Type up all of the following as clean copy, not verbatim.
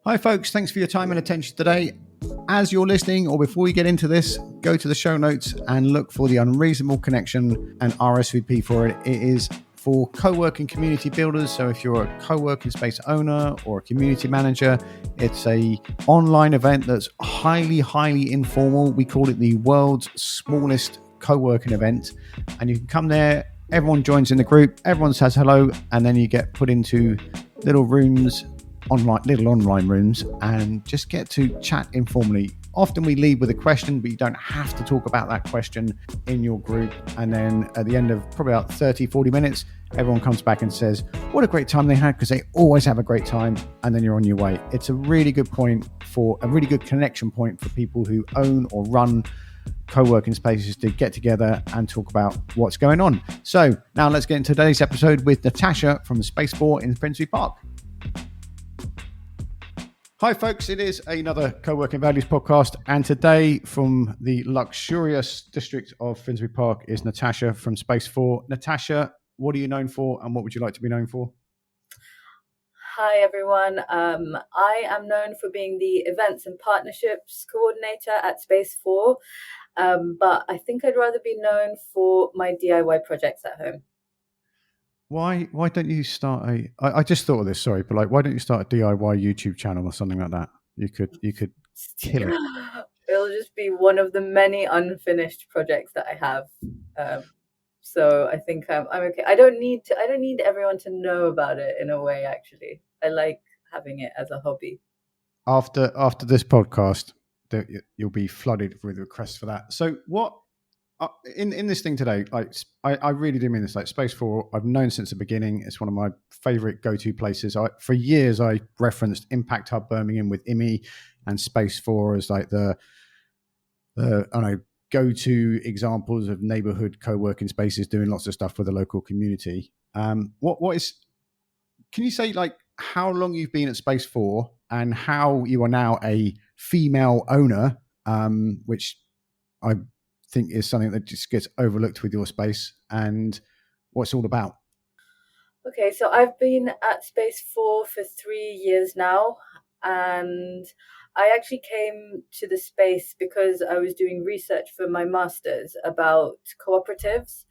Hi folks, thanks for your time and attention today. As you're listening, or before you get into this, go to the show notes and look for the Unreasonable Connection and RSVP for it. It is for co-working community builders. So if you're a co-working space owner or a community manager, it's a online event that's highly informal. We call it the world's smallest co-working event. And you can come there, everyone joins in the group, everyone says hello, and then you get put into little rooms, little online rooms, and just get to chat informally. Often we lead with a question, but you don't have to talk about that question in your group. And then at the end of probably about 30, 40 minutes, everyone comes back and says what a great time they had, because they always have a great time, and then you're on your way. It's a really good connection point for people who own or run co-working spaces to get together and talk about what's going on. So now let's get into today's episode with Natasha from Space4 in Finsbury Park. Hi folks, it is another Co-working Values podcast, and today from the luxurious district of Finsbury Park is Natasha from Space4. Natasha, what are you known for and what would you like to be known for? Hi everyone, I am known for being the events and partnerships coordinator at Space4, but I think I'd rather be known for my DIY projects at home. Why don't you start I just thought of this, sorry, but why don't you start a DIY YouTube channel or something like that? You could kill it. It'll just be one of the many unfinished projects that I have. So I think I'm okay. I don't need everyone to know about it in a way, actually. I like having it as a hobby. After this podcast, you'll be flooded with requests for that. So what in this thing today, I really do mean this, Space4 I've known since the beginning. It's one of my favorite go-to places. For years I referenced Impact Hub Birmingham with IMI and Space4 as the go-to examples of neighborhood co-working spaces doing lots of stuff for the local community. Can you say how long you've been at Space4 and how you are now a female owner, which I think is something that just gets overlooked with your space, and what it's all about? Okay, so I've been at Space4 for 3 years now, and I actually came to the space because I was doing research for my master's about cooperatives.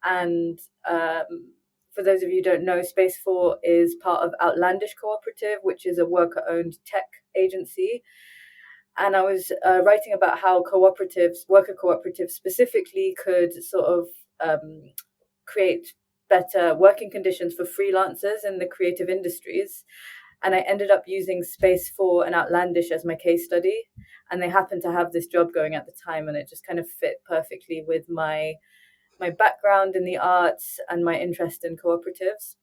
And for those of you who don't know, Space4 is part of Outlandish Cooperative, which is a worker-owned tech agency. And I was writing about how worker cooperatives specifically, could sort of create better working conditions for freelancers in the creative industries. And I ended up using Space4 and Outlandish as my case study. And they happened to have this job going at the time, and it just kind of fit perfectly with my background in the arts and my interest in cooperatives.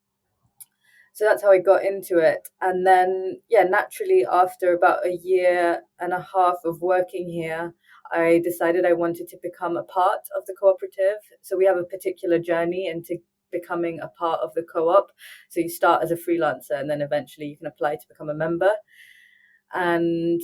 So that's how I got into it. And then, naturally, after about a year and a half of working here, I decided I wanted to become a part of the cooperative. So we have a particular journey into becoming a part of the co-op. So you start as a freelancer, and then eventually you can apply to become a member. And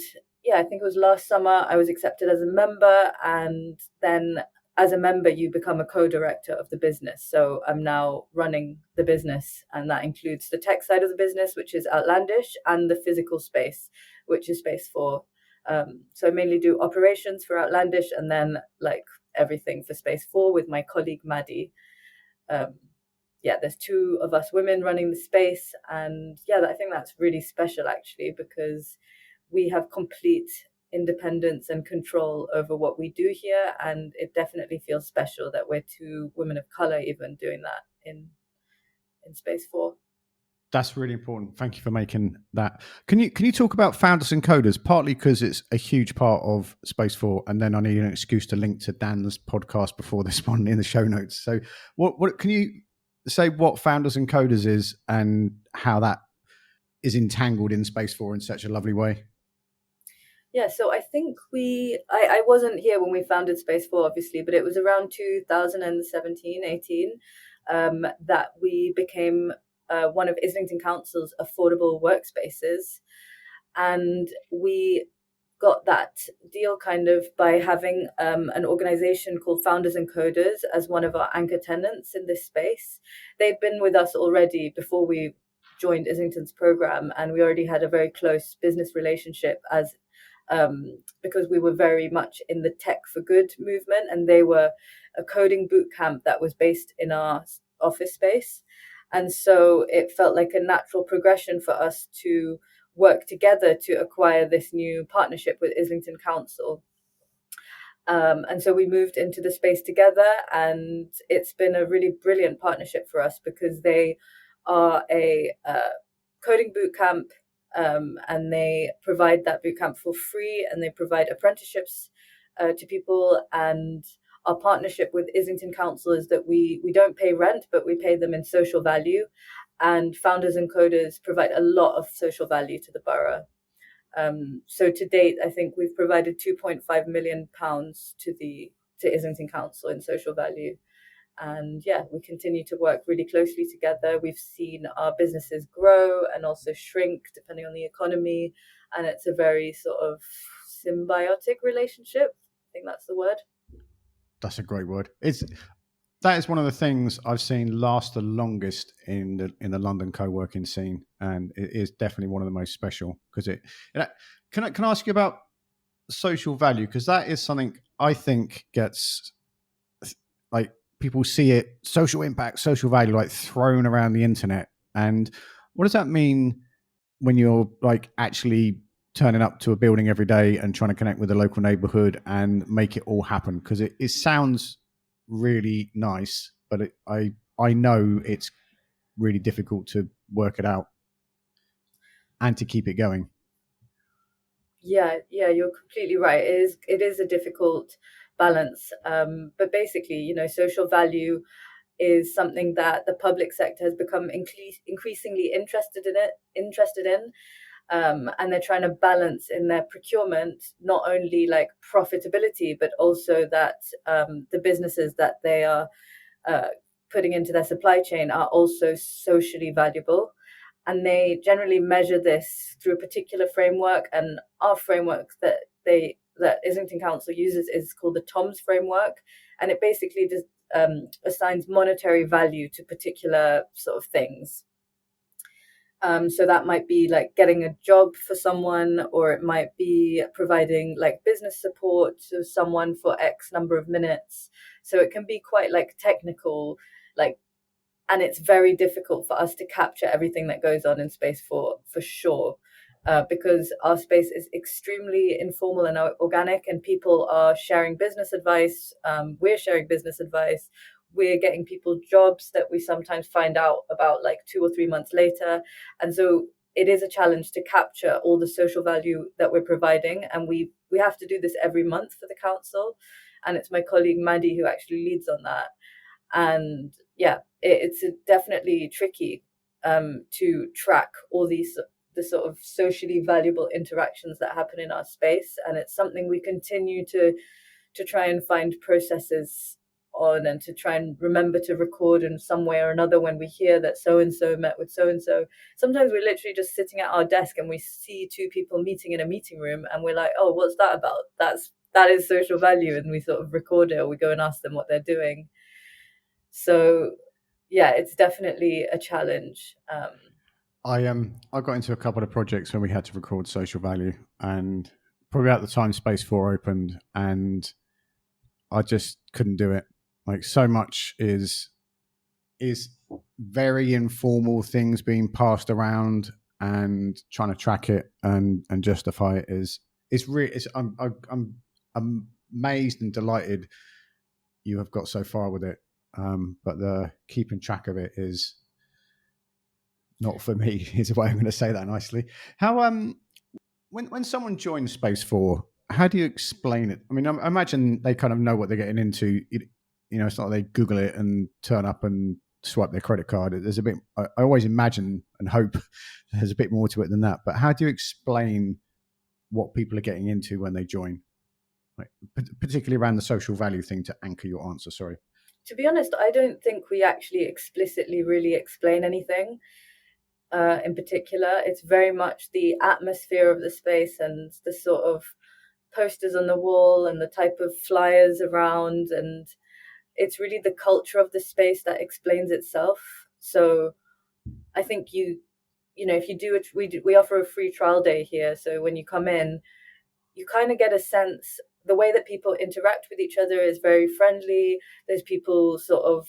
I think it was last summer I was accepted as a member, and then as a member you become a co-director of the business. So I'm now running the business, and that includes the tech side of the business, which is Outlandish, and the physical space, which is Space4. So I mainly do operations for Outlandish, and then everything for Space4 with my colleague Maddie. There's 2 of us women running the space, and I think that's really special, actually, because we have complete independence and control over what we do here, and it definitely feels special that we're 2 women of color even doing that in Space4. That's really important. Thank you for making that. Can you talk about founders and coders? Partly because it's a huge part of Space4, and then I need an excuse to link to Dan's podcast before this one in the show notes. So, what can you say what founders and coders is, and how that is entangled in Space4 in such a lovely way? Yeah, so I think I wasn't here when we founded Space4, obviously, but it was around 2017, 18, that we became one of Islington Council's affordable workspaces. And we got that deal kind of by having an organization called Founders and Coders as one of our anchor tenants in this space. They'd been with us already before we joined Islington's program, and we already had a very close business relationship because we were very much in the tech for good movement, and they were a coding boot camp that was based in our office space. And so it felt like a natural progression for us to work together to acquire this new partnership with Islington Council. And so we moved into the space together, and it's been a really brilliant partnership for us because they are a coding boot camp, and they provide that boot camp for free, and they provide apprenticeships to people. And our partnership with Islington Council is that we don't pay rent, but we pay them in social value. And founders and coders provide a lot of social value to the borough. So to date, I think we've provided £2.5 million to Islington Council in social value. And yeah, we continue to work really closely together. We've seen our businesses grow and also shrink depending on the economy. And it's a very sort of symbiotic relationship. I think that's the word. That's a great word. That is one of the things I've seen last the longest in the London co-working scene, and it is definitely one of the most special because can I ask you about social value, because that is something I think gets, like, people see it, social impact, social value, like thrown around the internet. And what does that mean when you're like actually turning up to a building every day and trying to connect with the local neighborhood and make it all happen? Because it sounds really nice, but I know it's really difficult to work it out and to keep it going. Yeah, you're completely right. It is a difficult balance. But basically, social value is something that the public sector has become increasingly interested in. And they're trying to balance in their procurement not only like profitability, but also that the businesses that they are putting into their supply chain are also socially valuable. And they generally measure this through a particular framework. And our framework that Islington Council uses is called the TOMS framework, and it basically just assigns monetary value to particular sort of things. So that might be like getting a job for someone, or it might be providing like business support to someone for X number of minutes. So it can be quite like technical, and it's very difficult for us to capture everything that goes on in Space4 for sure, because our space is extremely informal and organic, and people are sharing business advice. We're sharing business advice. We're getting people jobs that we sometimes find out about like 2 or 3 months later. And so it is a challenge to capture all the social value that we're providing. And we have to do this every month for the council. And it's my colleague Maddie who actually leads on that. And yeah, it's definitely tricky to track all the sort of socially valuable interactions that happen in our space. And it's something we continue to try and find processes on, and to try and remember to record in some way or another when we hear that so-and-so met with so-and-so. Sometimes we're literally just sitting at our desk and we see two people meeting in a meeting room, and we're like, oh, what's that about? That is social value. And we sort of record it, or we go and ask them what they're doing. So yeah, it's definitely a challenge. I got into a couple of projects when we had to record social value, and probably at the time Space4 opened, and I just couldn't do it. Like, so much is very informal things being passed around, and trying to track it and justify it I'm amazed and delighted you have got so far with it. But the keeping track of it is not for me, is the way I'm going to say that nicely. How when someone joins Space4, how do you explain it? I mean, I imagine they kind of know what they're getting into. It's not like they Google it and turn up and swipe their credit card. There's a bit. I always imagine and hope there's a bit more to it than that. But how do you explain what people are getting into when they join, like, particularly around the social value thing, to anchor your answer? Sorry. To be honest, I don't think we actually explicitly really explain anything. In particular, it's very much the atmosphere of the space and the sort of posters on the wall and the type of flyers around, and it's really the culture of the space that explains itself. So I think you if you do it, we offer a free trial day here. So when you come in, you kind of get a sense. The way that people interact with each other is very friendly. There's people sort of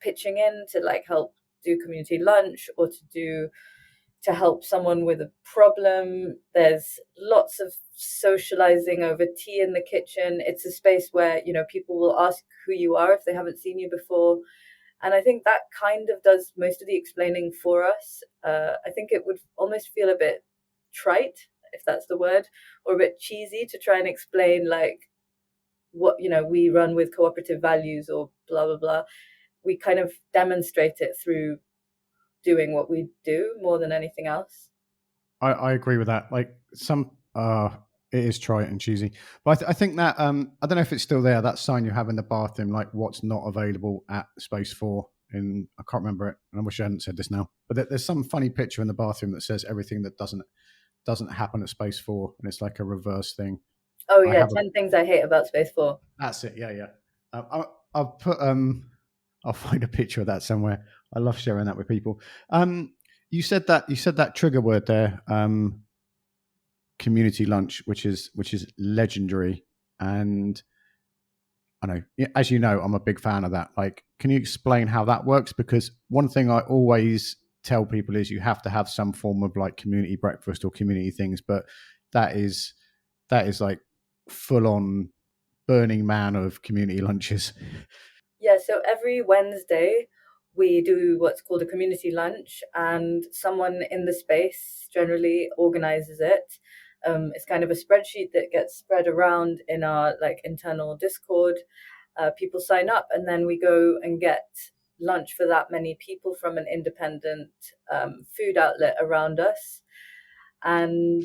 pitching in to like help do community lunch or to help someone with a problem. There's lots of socializing over tea in the kitchen. It's a space where, people will ask who you are if they haven't seen you before. And I think that kind of does most of the explaining for us. I think it would almost feel a bit trite, if that's the word, or a bit cheesy to try and explain like what, we run with cooperative values or blah, blah, blah. We kind of demonstrate it through doing what we do more than anything else. I agree with that. Like it is trite and cheesy, but I think that I don't know if it's still there. That sign you have in the bathroom, like what's not available at Space4. I can't remember it, and I wish I hadn't said this now. But there's some funny picture in the bathroom that says everything that doesn't happen at Space4, and it's like a reverse thing. Oh yeah, 10 things I hate about Space4. That's it. Yeah. I'll put I'll find a picture of that somewhere. I love sharing that with people. You said that trigger word there, community lunch, which is legendary. And I know, as you know, I'm a big fan of that. Like, can you explain how that works? Because one thing I always tell people is you have to have some form of like community breakfast or community things, but that is like full on Burning Man of community lunches. Yeah, so every Wednesday we do what's called a community lunch, and someone in the space generally organizes it. It's kind of a spreadsheet that gets spread around in our like internal Discord. People sign up, and then we go and get lunch for that many people from an independent food outlet around us. And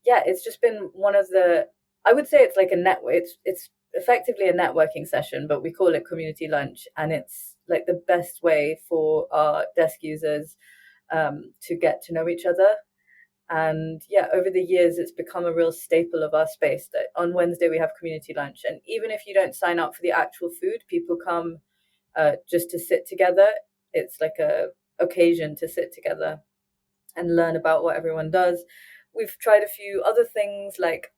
yeah, it's just been one of the, I would say it's like a network. It's effectively a networking session, but we call it community lunch, and it's like the best way for our desk users to get to know each other. And yeah, over the years, it's become a real staple of our space that on Wednesday we have community lunch. And even if you don't sign up for the actual food, people come just to sit together. It's like a occasion to sit together and learn about what everyone does. We've tried a few other things like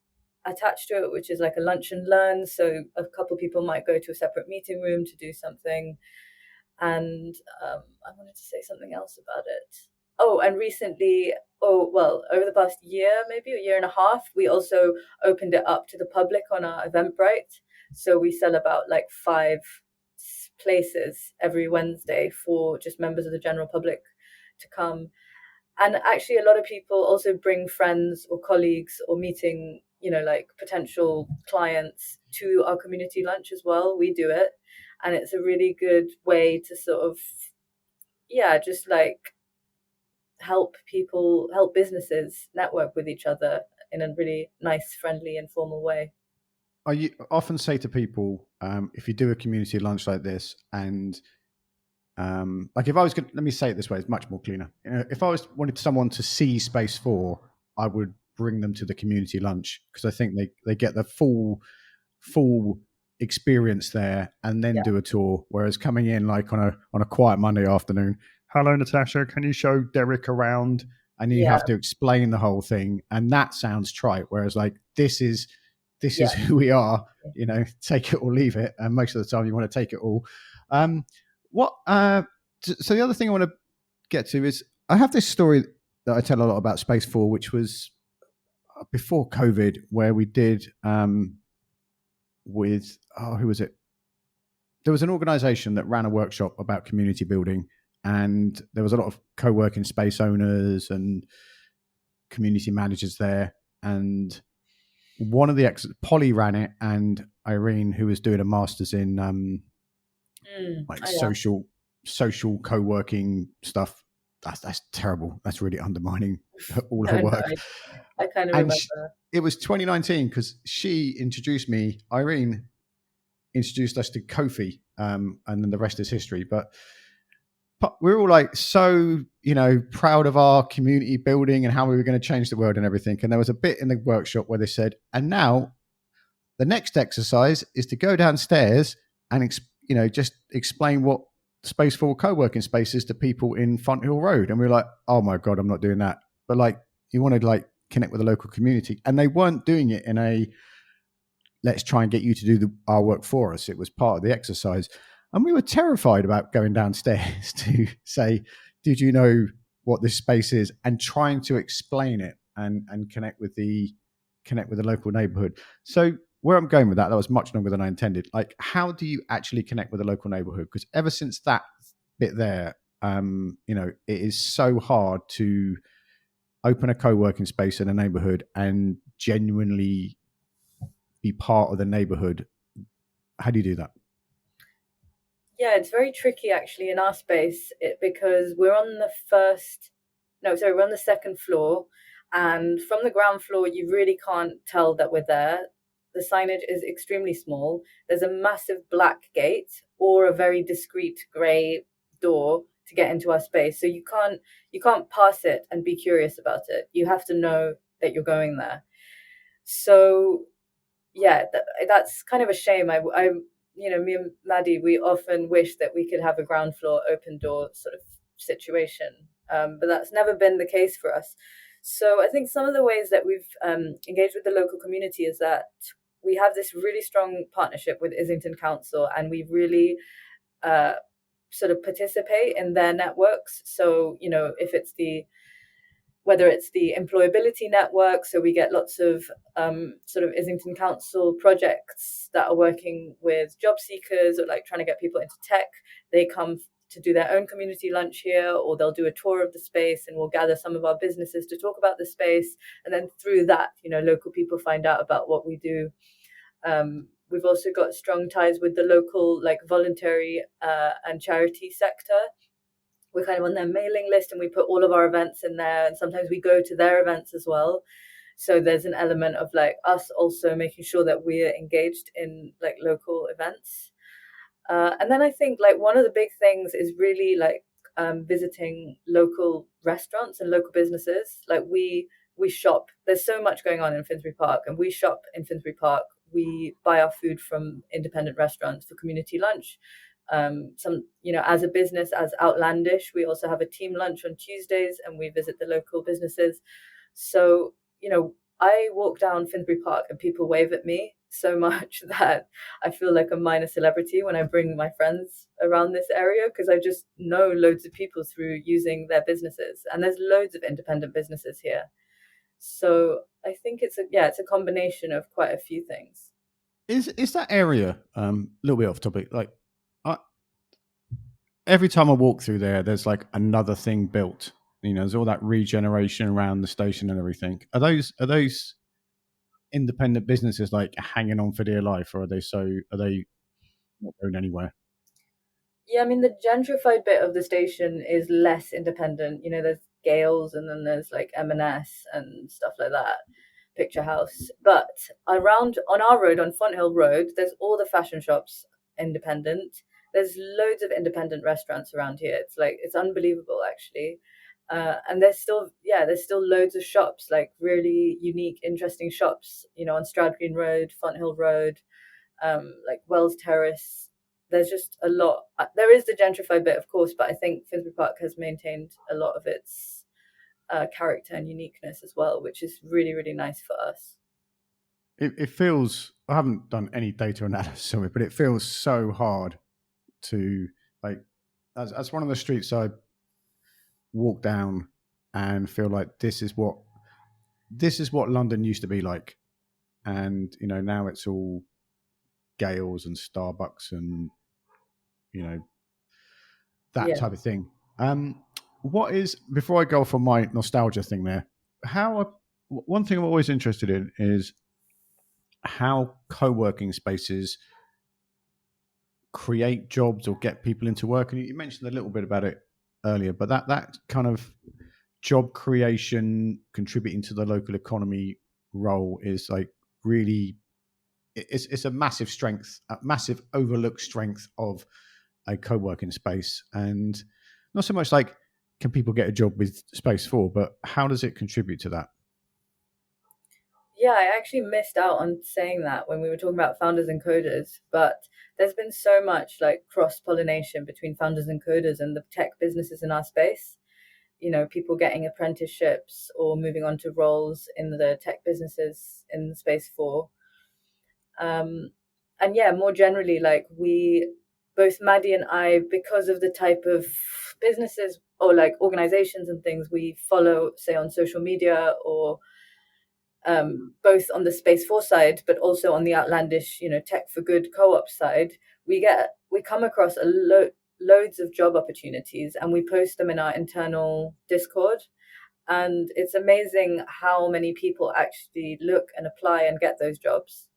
attached to it, which is like a lunch and learn. So a couple of people might go to a separate meeting room to do something. And I wanted to say something else about it. Oh, and recently, over the past year, maybe a year and a half, we also opened it up to the public on our Eventbrite. So we sell about like 5 places every Wednesday for just members of the general public to come. And actually, a lot of people also bring friends or colleagues or meeting, like potential clients to our community lunch as well. We do it. And it's a really good way to sort of, just like help businesses network with each other in a really nice, friendly, informal way. I often say to people, if you do a community lunch like this, and like if I was going, let me say it this way, it's much more cleaner. If I wanted someone to see Space4, I would bring them to the community lunch, because I think they get the full experience there and then do a tour. Whereas coming in like on a quiet Monday afternoon, hello Natasha, can you show Derek around? And you have to explain the whole thing, and that sounds trite. Whereas like this is who we are, take it or leave it. And most of the time you want to take it all. So the other thing I want to get to is I have this story that I tell a lot about Space4, which was before COVID, where we did with, who was it? There was an organization that ran a workshop about community building, and there was a lot of co-working space owners and community managers there. And one of the Polly ran it, and Irene, who was doing a master's in social co-working stuff. That's terrible. That's really undermining all her work. I kind of remember. It was 2019 because Irene introduced us to Kofi, and then the rest is history. But we're all like so, proud of our community building and how we were going to change the world and everything. And there was a bit in the workshop where they said, and now the next exercise is to go downstairs and just explain what Space4 co-working spaces to people in Fonthill Road. And we were like, oh my God, I'm not doing that. But like, you wanted to like connect with the local community, and they weren't doing it in a, let's try and get you to do our work for us. It was part of the exercise. And we were terrified about going downstairs to say, did you know what this space is? And trying to explain it and connect with the local neighborhood. So where I'm going with that was much longer than I intended. Like, how do you actually connect with the local neighborhood? Because ever since that bit there, it is so hard to open a co-working space in a neighborhood and genuinely be part of the neighborhood. How do you do that? Yeah, it's very tricky actually in our space because we're on the second floor, and from the ground floor you really can't tell that we're there. The signage is extremely small. There's a massive black gate or a very discreet grey door to get into our space. So you can't pass it and be curious about it. You have to know that you're going there. So yeah, that's kind of a shame. Me and Maddie, we often wish that we could have a ground floor open door sort of situation, but that's never been the case for us. So I think some of the ways that we've engaged with the local community is that we have this really strong partnership with Islington Council, and we really sort of participate in their networks. So, whether it's the employability network, so we get lots of sort of Islington Council projects that are working with job seekers or like trying to get people into tech. They come to do their own community lunch here, or they'll do a tour of the space, and we'll gather some of our businesses to talk about the space. And then through that, local people find out about what we do. We've also got strong ties with the local like voluntary and charity sector. We're kind of on their mailing list, and we put all of our events in there, and sometimes we go to their events as well. So there's an element of like us also making sure that we're engaged in like local events. And then I think like one of the big things is really like visiting local restaurants and local businesses. Like we shop. There's so much going on in Finsbury Park, and we shop in Finsbury Park. We buy our food from independent restaurants for community lunch. As a business, as Outlandish, we also have a team lunch on Tuesdays, and we visit the local businesses. So, I walk down Finsbury Park and people wave at me so much that I feel like a minor celebrity when I bring my friends around this area, because I just know loads of people through using their businesses, and there's loads of independent businesses here. So I think it's a combination of quite a few things. Is that area a little bit off topic? Like, every time I walk through there's like another thing built. There's all that regeneration around the station and everything. Are those independent businesses like hanging on for dear life, or are they not going anywhere? Yeah, I mean, the gentrified bit of the station is less independent. There's Gales, and then there's like M&S and stuff like that, Picture House. But around on our road, on Fonthill Road, there's all the fashion shops independent. There's loads of independent restaurants around here. It's unbelievable actually. And there's still loads of shops, like really unique, interesting shops, on Stroud Green Road, Fonthill Road, like Wells Terrace. There's just a lot. There is the gentrified bit, of course, but I think Finsbury Park has maintained a lot of its character and uniqueness as well, which is really, really nice for us. It feels, I haven't done any data analysis on it, but it feels so hard to, like, as one of the streets I walk down and feel like this is what London used to be like. And, now it's all Gales and Starbucks and, that type of thing. Before I go off on my nostalgia thing there, one thing I'm always interested in is how co-working spaces create jobs or get people into work. And you mentioned a little bit about it earlier, but that kind of job creation, contributing to the local economy role is like really, it's a massive strength, a massive overlooked strength of a co-working space. And not so much like, can people get a job with Space4, but how does it contribute to that? Yeah, I actually missed out on saying that when we were talking about founders and coders, but there's been so much like cross-pollination between founders and coders and the tech businesses in our space. You know, people getting apprenticeships or moving on to roles in the tech businesses in Space 4. And yeah, more generally, like both Maddie and I, because of the type of businesses or like organizations and things we follow, say on social media or both on the Space 4 side, but also on the Outlandish, Tech for Good co-op side, we come across loads of job opportunities, and we post them in our internal Discord. And it's amazing how many people actually look and apply and get those jobs.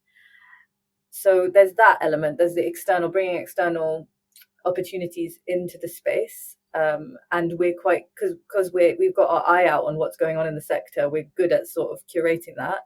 So there's that element. There's the bringing external opportunities into the space. And we're quite, because we've got our eye out on what's going on in the sector, we're good at sort of curating that.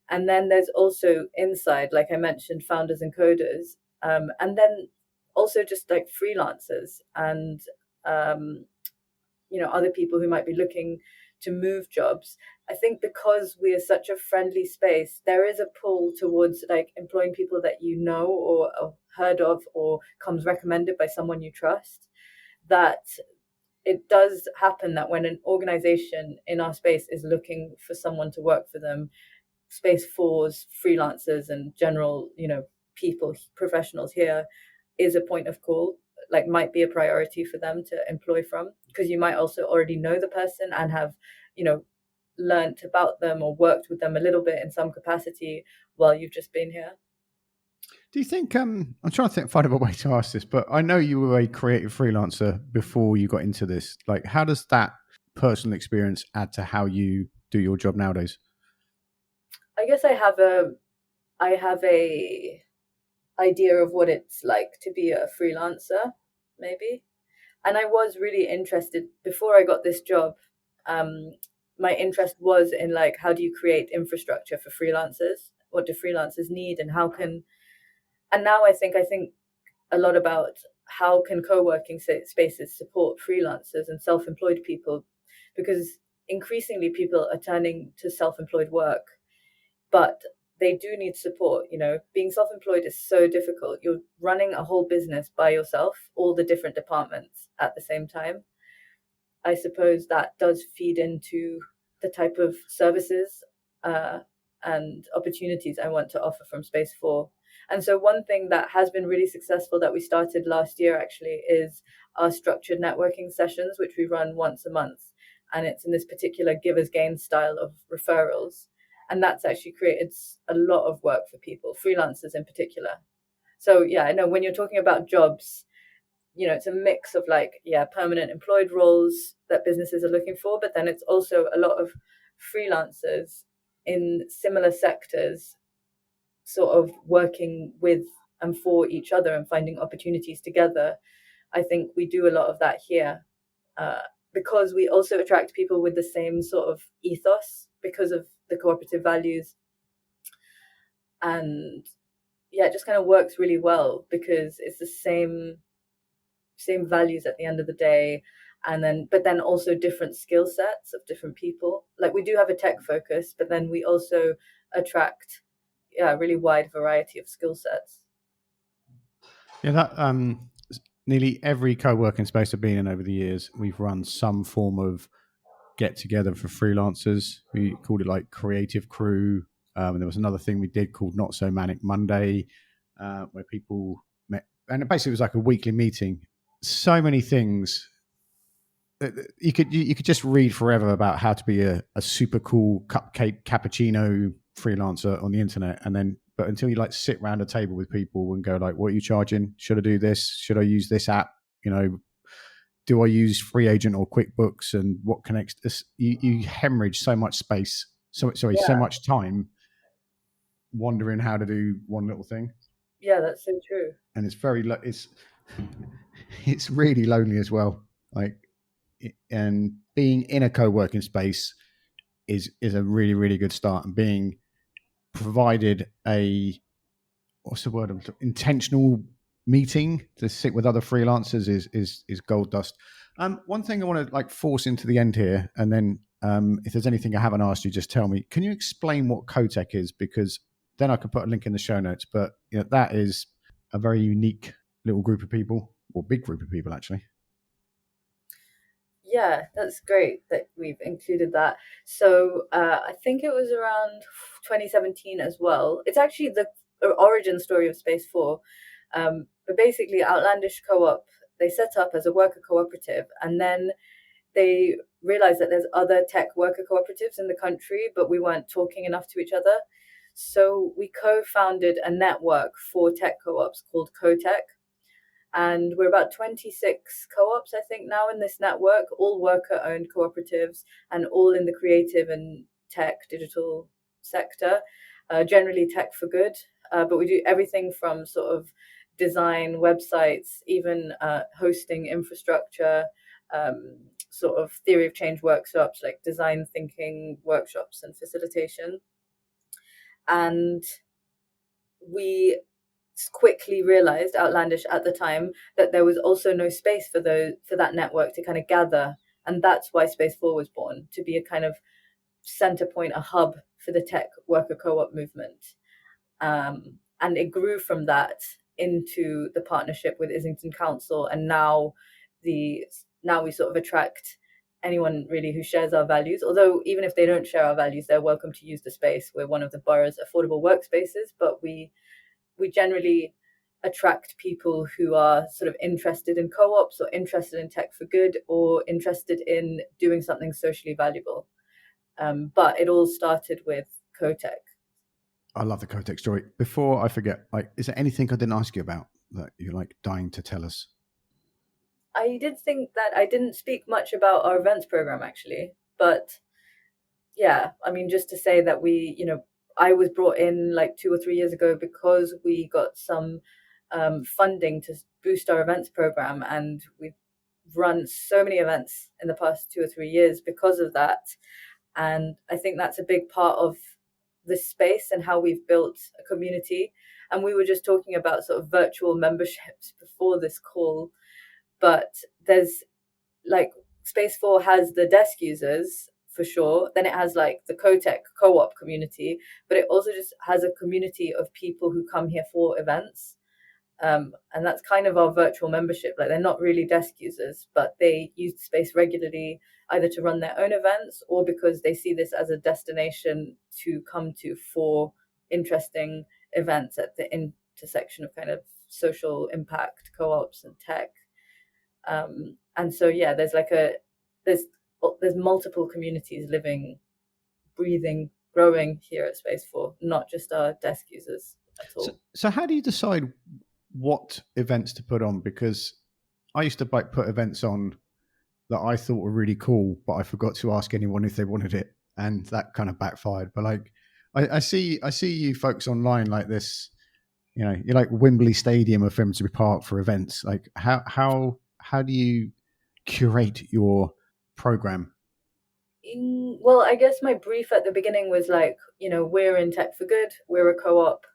And then there's also inside, like I mentioned, founders and coders, and then also just like freelancers and other people who might be looking to move jobs. I think because we are such a friendly space, there is a pull towards like employing people that you know or heard of or comes recommended by someone you trust. That it does happen that when an organization in our space is looking for someone to work for them, Space 4's freelancers and general, people, professionals here is a point of call, like might be a priority for them to employ from, because you might also already know the person and have, learnt about them or worked with them a little bit in some capacity while you've just been here. Do you think, I'm trying to find a way to ask this, but I know you were a creative freelancer before you got into this. Like, how does that personal experience add to how you do your job nowadays? I guess I have a idea of what it's like to be a freelancer, maybe. And I was really interested before I got this job. My interest was in like, how do you create infrastructure for freelancers? What do freelancers need, and now I think a lot about how can co-working spaces support freelancers and self-employed people, because increasingly people are turning to self-employed work, but they do need support. Being self-employed is so difficult. You're running a whole business by yourself, all the different departments at the same time. I suppose that does feed into the type of services and opportunities I want to offer from Space 4. And so one thing that has been really successful that we started last year actually is our structured networking sessions, which we run once a month. And it's in this particular givers gain style of referrals. And that's actually created a lot of work for people, freelancers in particular. So yeah, I know when you're talking about jobs, it's a mix of like, permanent employed roles that businesses are looking for, but then it's also a lot of freelancers in similar sectors sort of working with and for each other and finding opportunities together. I think we do a lot of that here because we also attract people with the same sort of ethos because of the cooperative values. And yeah, it just kind of works really well because it's the same values at the end of the day, but then also different skill sets of different people. Like we do have a tech focus, but then we also attract a really wide variety of skill sets. Yeah, that nearly every co-working space I've been in over the years, we've run some form of get together for freelancers. We called it like Creative Crew. And there was another thing we did called Not So Manic Monday, where people met, and basically it was like a weekly meeting. So many things. You could just read forever about how to be a super cool cupcake cappuccino freelancer on the internet, but until you like sit around a table with people and go like, what are you charging? Should I do this? Should I use this app? Do I use Free Agent or QuickBooks, and what connects this? You hemorrhage so much space. So much time wondering how to do one little thing. Yeah, that's so true. And it's really lonely as well. And being in a co-working space is a really, really good start. And being provided intentional meeting to sit with other freelancers is gold dust. One thing I want to force into the end here, and then If there's anything I haven't asked you, just tell me. Can you explain what CoTech is? Because then I could put a link in the show notes. But that is a very unique little group of people, or big group of people, actually. Yeah, that's great that we've included that. So I think it was around 2017 as well. It's actually the origin story of Space4. But basically, Outlandish Co-op, they set up as a worker cooperative, and then they realized that there's other tech worker cooperatives in the country, but we weren't talking enough to each other. So we co-founded a network for tech co-ops called CoTech. And we're about 26 co-ops, I think, now in this network, all worker-owned cooperatives and all in the creative and tech digital sector, generally tech for good. But we do everything from sort of design, websites, even hosting infrastructure, sort of theory of change workshops, like design thinking workshops and facilitation. And we quickly realized, Outlandish at the time, that there was also no space for that network to kind of gather, and that's why Space4 was born, to be a kind of center point, a hub for the tech worker co-op movement. And it grew from that into the partnership with Islington Council, and now we sort of attract anyone really who shares our values. Although even if they don't share our values, they're welcome to use the space. We're one of the borough's affordable workspaces, but we generally attract people who are sort of interested in co-ops or interested in tech for good or interested in doing something socially valuable. But it all started with CoTech. I love the CoTech story. Before I forget, is there anything I didn't ask you about that you're dying to tell us? I did think that I didn't speak much about our events program, actually, but yeah, I mean, just to say that I was brought in 2 or 3 years ago because we got some funding to boost our events program, and we've run so many events in the past 2 or 3 years because of that. And I think that's a big part of this space and how we've built a community. And we were just talking about sort of virtual memberships before this call, but there's Space4 has the desk users for sure. Then it has the CoTech co-op community, but it also just has a community of people who come here for events. And that's kind of our virtual membership. They're not really desk users, but they use the space regularly, either to run their own events or because they see this as a destination to come to for interesting events at the intersection of kind of social impact, co-ops and tech. And so, yeah, there's multiple communities living, breathing, growing here at Space4, not just our desk users at all. So how do you decide what events to put on? Because I used to put events on that I thought were really cool, but I forgot to ask anyone if they wanted it, and that kind of backfired. But I see you folks online like this, you're like Wembley Stadium or Finsbury Park for events. How do you curate your program? Well, I guess my brief at the beginning was we're in tech for good, we're a co-op,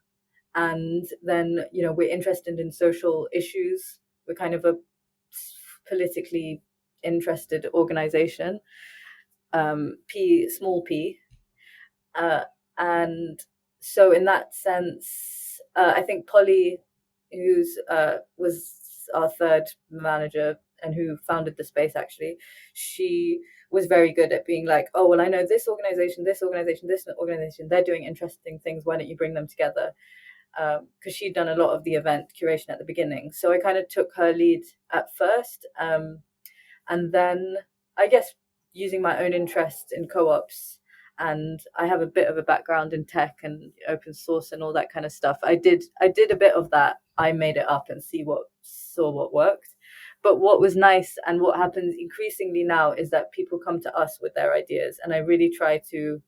and then we're interested in social issues, we're kind of a politically interested organization, small p, and so in that sense, I think Polly, who's was our third manager and who founded the space, actually, she was very good at being oh, well, I know this organization, they're doing interesting things, why don't you bring them together? Because she'd done a lot of the event curation at the beginning. So I kind of took her lead at first. And then I guess using my own interest in co-ops, and I have a bit of a background in tech and open source and all that kind of stuff. I did a bit of that. I made it up and saw what worked. But what was nice and what happens increasingly now is that people come to us with their ideas, and I really try to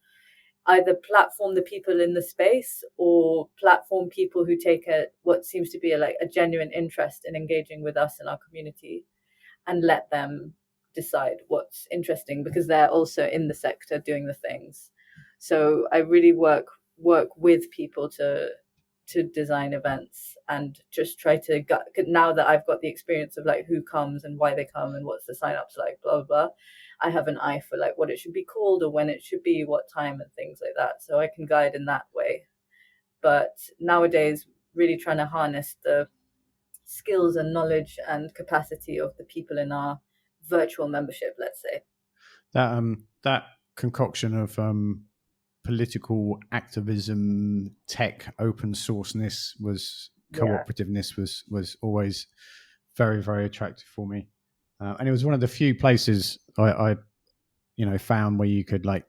either platform the people in the space or platform people who take what seems to be a genuine interest in engaging with us in our community, and let them decide what's interesting, because they're also in the sector doing the things. So I really work with people to design events, and just try to now that I've got the experience of who comes and why they come and what's the sign-ups blah blah blah, I have an eye for like what it should be called or when it should be, what time and things like that. So I can guide in that way. But nowadays, really trying to harness the skills and knowledge and capacity of the people in our virtual membership, let's say. That concoction of political activism, tech, open sourceness cooperativeness was always very, very attractive for me. And it was one of the few places I found where you could like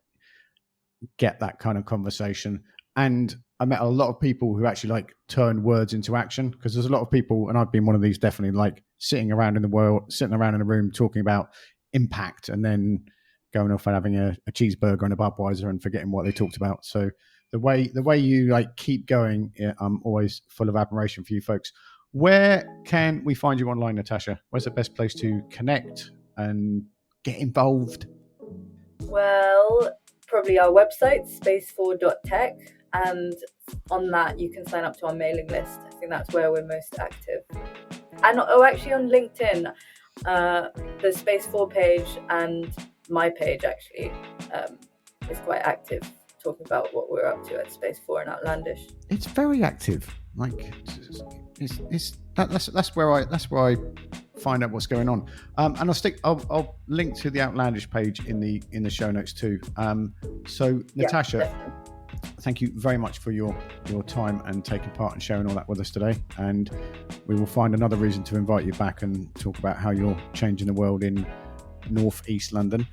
get that kind of conversation. And I met a lot of people who actually like turn words into action, because there's a lot of people, and I've been one of these, definitely, like sitting around in a room talking about impact and then going off and having a cheeseburger and a Budweiser and forgetting what they talked about. So the way you like keep going, I'm always full of admiration for you folks. Where can we find you online, Natasha? Where's the best place to connect and get involved? Well, probably our website, space4.tech, and on that you can sign up to our mailing list. I think that's where we're most active. And actually on LinkedIn, the Space4 page and my page actually is quite active, talking about what we're up to at Space4 and Outlandish. It's very active. Like that's where I find out what's going on. And I'll link to the Outlandish page in the show notes too. So Natasha, thank you very much for your time and taking part and sharing all that with us today. And we will find another reason to invite you back and talk about how you're changing the world in North East London.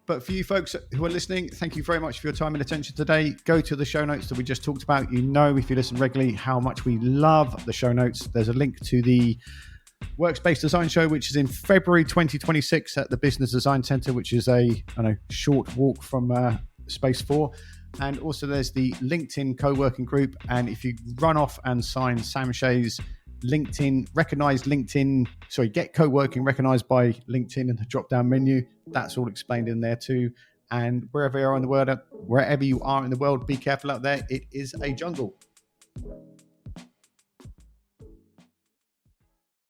But for you folks who are listening, thank you very much for your time and attention today. Go to the show notes that we just talked about. You know, if you listen regularly, how much we love the show notes. There's a link to the Workspace Design Show, which is in February 2026 at the Business Design Centre, which is a short walk from Space4. And also there's the LinkedIn co-working group. And if you run off and sign Sam Shea's get co-working recognized by LinkedIn in the drop-down menu, that's all explained in there too. And wherever you are in the world, be careful out there. It is a jungle.